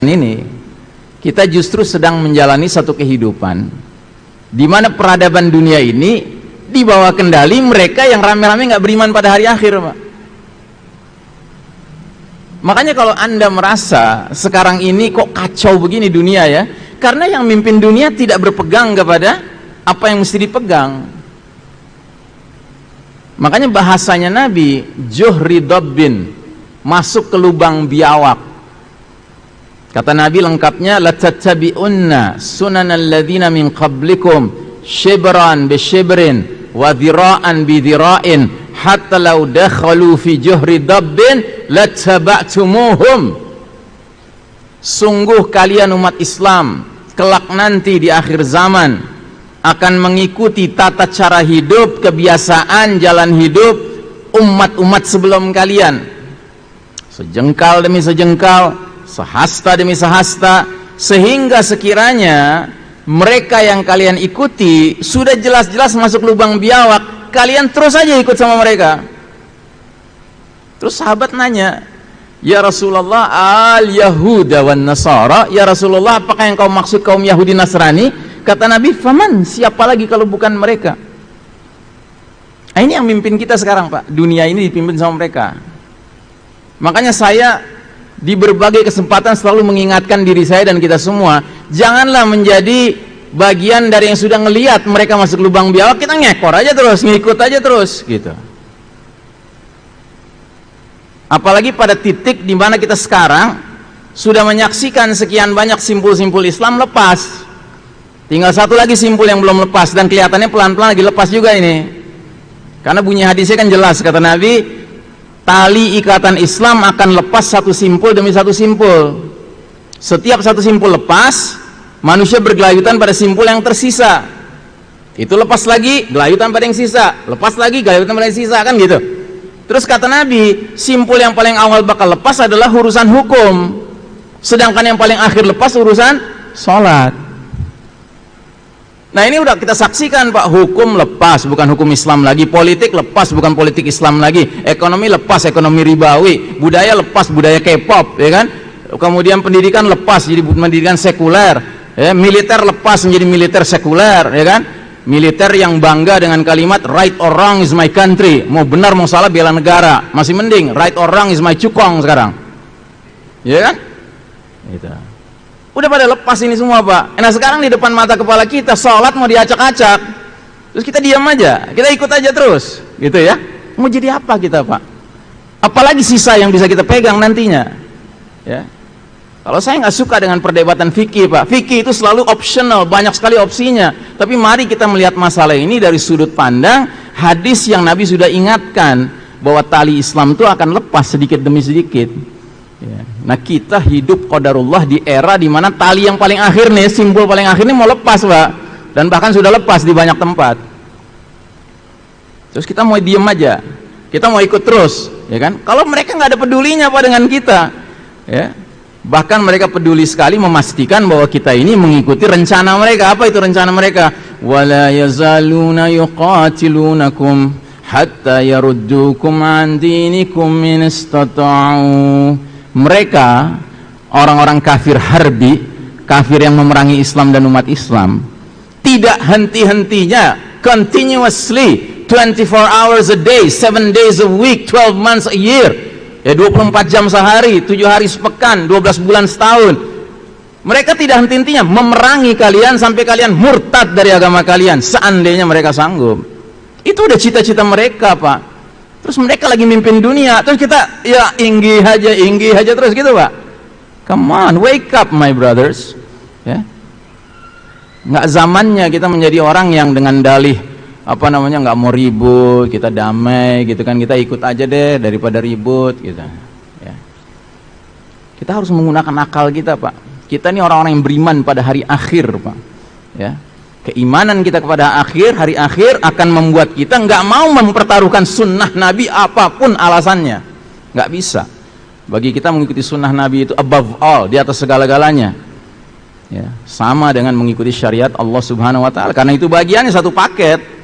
Ini kita justru sedang menjalani satu kehidupan di mana peradaban dunia ini di bawah kendali mereka yang rame-rame nggak beriman pada hari akhir, Pak. Makanya kalau Anda merasa sekarang ini kok kacau begini dunia ya, karena yang mimpin dunia tidak berpegang kepada apa yang mesti dipegang. Makanya bahasanya Nabi, juhri dabbin, masuk ke lubang biawak. Kata Nabi lengkapnya, latattabi'unna sunanal ladzina min qablikum shibran bi shibrin wa dhira'an bi dhira'in hatta law dakhalu fi juhri dabbin lattaba'tumuhum. Sungguh kalian umat Islam kelak nanti di akhir zaman akan mengikuti tata cara hidup, kebiasaan, jalan hidup umat-umat sebelum kalian, sejengkal demi sejengkal, sehasta demi sehasta, sehingga sekiranya mereka yang kalian ikuti sudah jelas-jelas masuk lubang biawak, kalian terus saja ikut sama mereka. Terus sahabat nanya, ya Rasulullah, al-Yahuda wan Nasara, ya Rasulullah, apakah yang kau maksud kaum Yahudi Nasrani? Kata Nabi, faman, siapa lagi kalau bukan mereka? Nah, ini yang mimpin kita sekarang, Pak. Dunia ini dipimpin sama mereka. Makanya saya di berbagai kesempatan selalu mengingatkan diri saya dan kita semua, janganlah menjadi bagian dari yang sudah ngelihat mereka masuk lubang biawak, kita ngekor aja terus, ngikut aja terus gitu. Apalagi pada titik di mana kita sekarang sudah menyaksikan sekian banyak simpul-simpul Islam lepas, tinggal satu lagi simpul yang belum lepas, dan kelihatannya pelan-pelan lagi lepas juga ini, karena bunyi hadisnya kan jelas, kata Nabi, tali ikatan Islam akan lepas satu simpul demi satu simpul. Setiap satu simpul lepas, manusia bergelayutan pada simpul yang tersisa. Itu lepas lagi, gelayutan pada yang sisa, lepas lagi, gelayutan pada yang sisa, kan gitu. Terus kata Nabi, simpul yang paling awal bakal lepas adalah urusan hukum, sedangkan yang paling akhir lepas urusan sholat. Nah, ini udah kita saksikan, Pak. Hukum lepas, bukan hukum Islam lagi. Politik lepas, bukan politik Islam lagi. Ekonomi lepas, ekonomi ribawi. Budaya lepas, budaya K-pop, ya kan? Kemudian pendidikan lepas, jadi pendidikan sekuler, ya. Militer lepas menjadi militer sekuler, ya kan? Militer yang bangga dengan kalimat right or wrong is my country. Mau benar mau salah bela negara. Masih mending right or wrong is my cukong sekarang, ya kan? Gitu. Udah pada lepas ini semua, Pak. Nah, sekarang di depan mata kepala kita sholat mau diacak-acak, terus kita diam aja, kita ikut aja terus, gitu ya. Mau jadi apa kita, Pak? Apalagi sisa yang bisa kita pegang nantinya, ya. Kalau saya nggak suka dengan perdebatan fikih, Pak. Fikih itu selalu optional, banyak sekali opsinya. Tapi mari kita melihat masalah ini dari sudut pandang hadis yang Nabi sudah ingatkan bahwa tali Islam itu akan lepas sedikit demi sedikit. Ya. Nah, kita hidup qadarullah di era di mana tali yang paling akhir nih, simpul paling akhir ini mau lepas, Pak. Dan bahkan sudah lepas di banyak tempat. Terus kita mau diem aja, kita mau ikut terus, ya kan? Kalau mereka nggak ada pedulinya, Pak, dengan kita, ya. Bahkan mereka peduli sekali memastikan bahwa kita ini mengikuti rencana mereka. Apa itu rencana mereka? Wala yazaluna yuqatilunakum hatta yaruddukum an dinikum in istata'u. Mereka orang-orang kafir harbi, kafir yang memerangi Islam dan umat Islam, tidak henti-hentinya, continuously, 24 hours a day, 7 days a week, 12 months a year, ya 24 jam sehari, 7 hari sepekan, 12 bulan setahun. Mereka tidak henti-hentinya memerangi kalian sampai kalian murtad dari agama kalian, seandainya mereka sanggup. Itu udah cita-cita mereka, Pak. Terus mereka lagi mimpin dunia, terus kita ya inggi aja terus gitu, Pak. Come on, wake up my brothers, ya. Nggak zamannya kita menjadi orang yang dengan dalih nggak mau ribut, kita damai gitu kan, kita ikut aja deh daripada ribut gitu, ya. Kita harus menggunakan akal kita, Pak. Kita ini orang-orang yang beriman pada hari akhir, Pak, ya. Keimanan kita kepada hari akhir akan membuat kita nggak mau mempertaruhkan sunnah Nabi apapun alasannya. Nggak bisa. Bagi kita mengikuti sunnah Nabi itu above all, di atas segala-galanya, ya. Sama dengan mengikuti syariat Allah Subhanahu wa ta'ala, karena itu bagiannya satu paket.